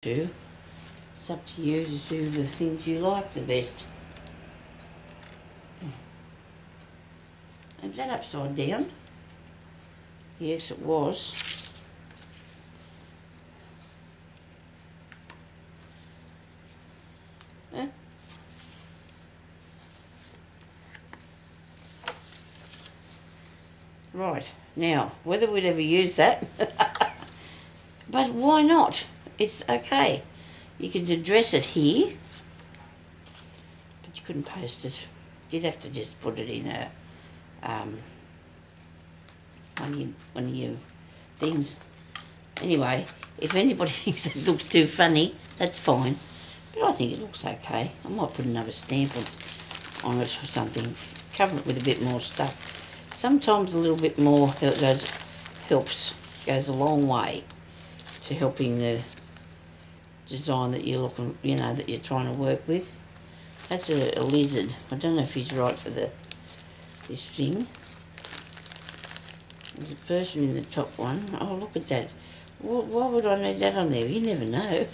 do. It's up to you to do the things you like the best. Is that upside down? Yes, it was. Huh? Right, now, whether we'd ever use that, but why not? It's okay. You could address it here, but you couldn't post it. You'd have to just put it in a one of your things. Anyway, if anybody thinks it looks too funny, that's fine. But I think it looks okay. I might put another stamp on it or something. Cover it with a bit more stuff. Sometimes a little bit more goes a long way to helping the design that you're looking, that you're trying to work with. That's a lizard. I don't know if he's right for this thing. There's a person in the top one. Oh, look at that. Why would I need that on there? You never know.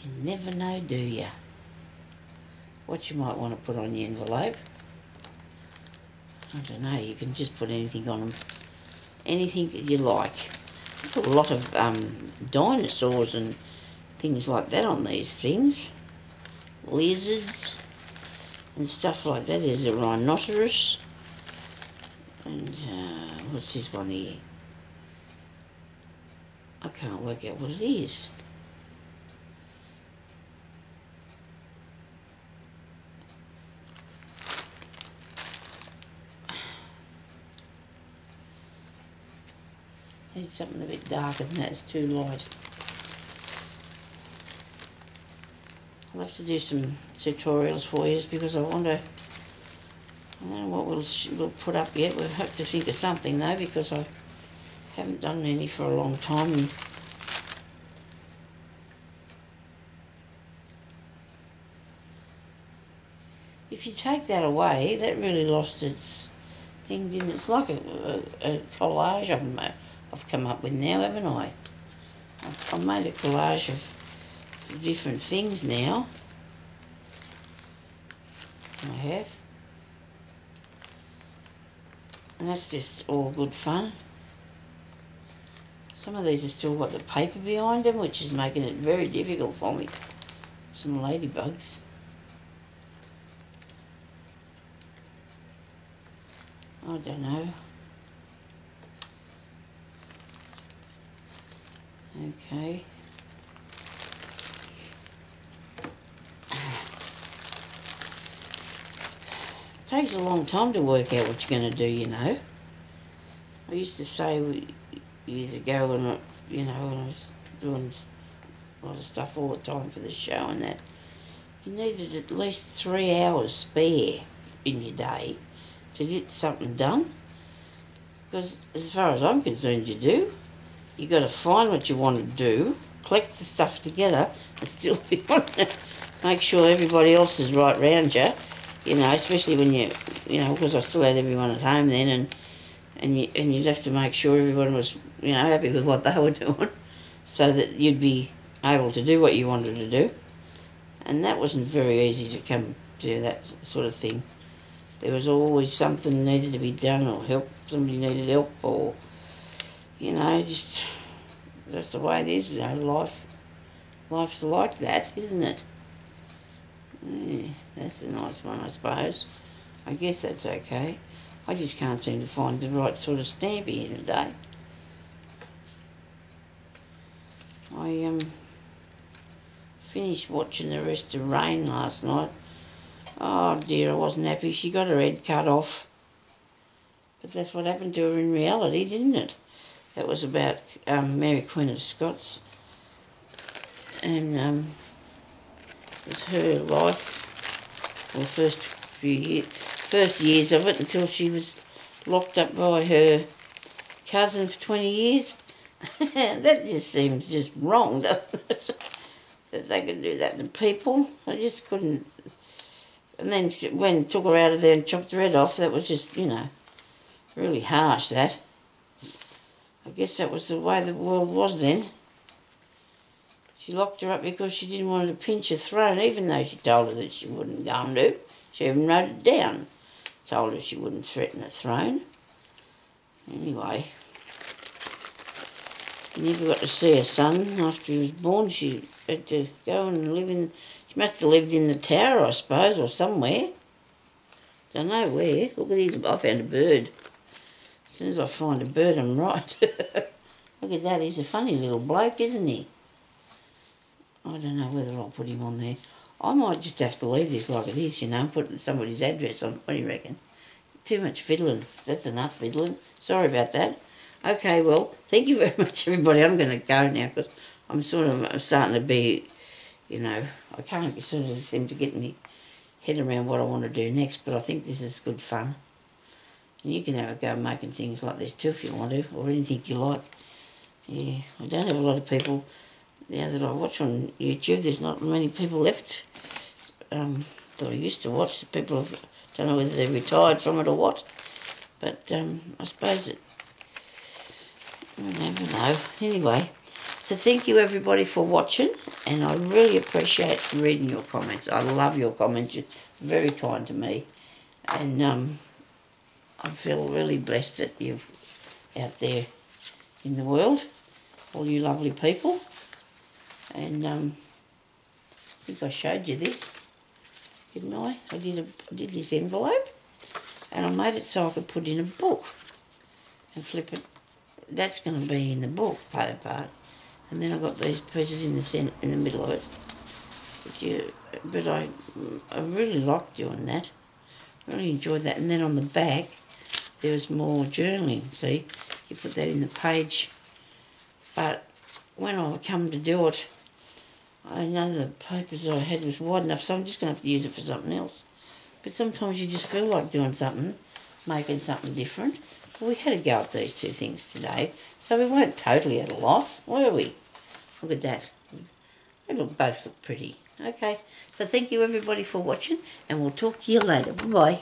You never know, do you? What you might want to put on your envelope. I don't know. You can just put anything on them. Anything that you like. There's a lot of dinosaurs and things like that on these things. Lizards and stuff like that. There's a rhinoceros. And what's this one here? I can't work out what it is. Need something a bit darker than that. It's too light. I'll have to do some tutorials for you because I don't know what we'll put up yet. We'll have to think of something though because I haven't done any for a long time. And if you take that away, that really lost its thing, didn't it? It's like a collage of them I've come up with now, haven't I? I've made a collage of different things now. I have. And that's just all good fun. Some of these have still got the paper behind them, which is making it very difficult for me. Some ladybugs. I don't know. Okay. Takes a long time to work out what you're going to do, I used to say years ago when I was doing a lot of stuff all the time for the show and that, you needed at least 3 hours spare in your day to get something done. Because as far as I'm concerned, you do. You've got to find what you want to do, collect the stuff together, and still be on it. Make sure everybody else is right round you, especially when because I still had everyone at home then, and you'd have to make sure everyone was, happy with what they were doing, so that you'd be able to do what you wanted to do. And that wasn't very easy to come to that sort of thing. There was always something needed to be done, or somebody needed help, or just that's the way it is. Life's like that, isn't it? Yeah, that's a nice one, I suppose. I guess that's okay. I just can't seem to find the right sort of stamp here today. I finished watching the rest of Rain last night. Oh dear, I wasn't happy. She got her head cut off. But that's what happened to her in reality, didn't it? That was about Mary Queen of Scots. And it was her life, well, first years of it, until she was locked up by her cousin for 20 years. That just seems just wrong, doesn't it? That they could do that to people. I just couldn't. And then when took her out of there and chopped her head off, that was just, really harsh, that. I guess that was the way the world was then. She locked her up because she didn't want her to pinch her throat, even though she told her that she wouldn't go and do. She even wrote it down. Told her she wouldn't threaten her throne. Anyway, she never got to see her son after he was born. She had to go and live in... She must have lived in the tower, I suppose, or somewhere. Don't know where. Look at these. I found a bird. As soon as I find a bird, I'm right. Look at that. He's a funny little bloke, isn't he? I don't know whether I'll put him on there. I might just have to leave this like it is, you know, and put somebody's address on. What do you reckon? Too much fiddling. That's enough fiddling. Sorry about that. Okay, well, thank you very much, everybody. I'm going to go now because I'm starting to be, you know, I can't sort of seem to get my head around what I want to do next, but I think this is good fun. And you can have a go making things like this too if you want to, or anything you like. Yeah, I don't have a lot of people now that I watch on YouTube. There's not many people left that I used to watch. People have, don't know whether they're retired from it or what, but I suppose I never know. Anyway, so thank you everybody for watching, and I really appreciate reading your comments. I love your comments. You're very kind to me, and I feel really blessed that you're out there in the world, all you lovely people. And I think I showed you this, didn't I? I did this envelope, and I made it so I could put in a book and flip it. That's going to be in the book, part part. And then I've got these pieces in the middle of it. But I really liked doing that. Really enjoyed that. And then on the back, there was more journaling. See, you put that in the page. But when I come to do it, I know the papers I had was wide enough, so I'm just going to have to use it for something else. But sometimes you just feel like doing something, making something different. Well, we had to go at these two things today, so we weren't totally at a loss, were we? Look at that. They both look pretty. Okay, so thank you everybody for watching, and we'll talk to you later. Bye-bye.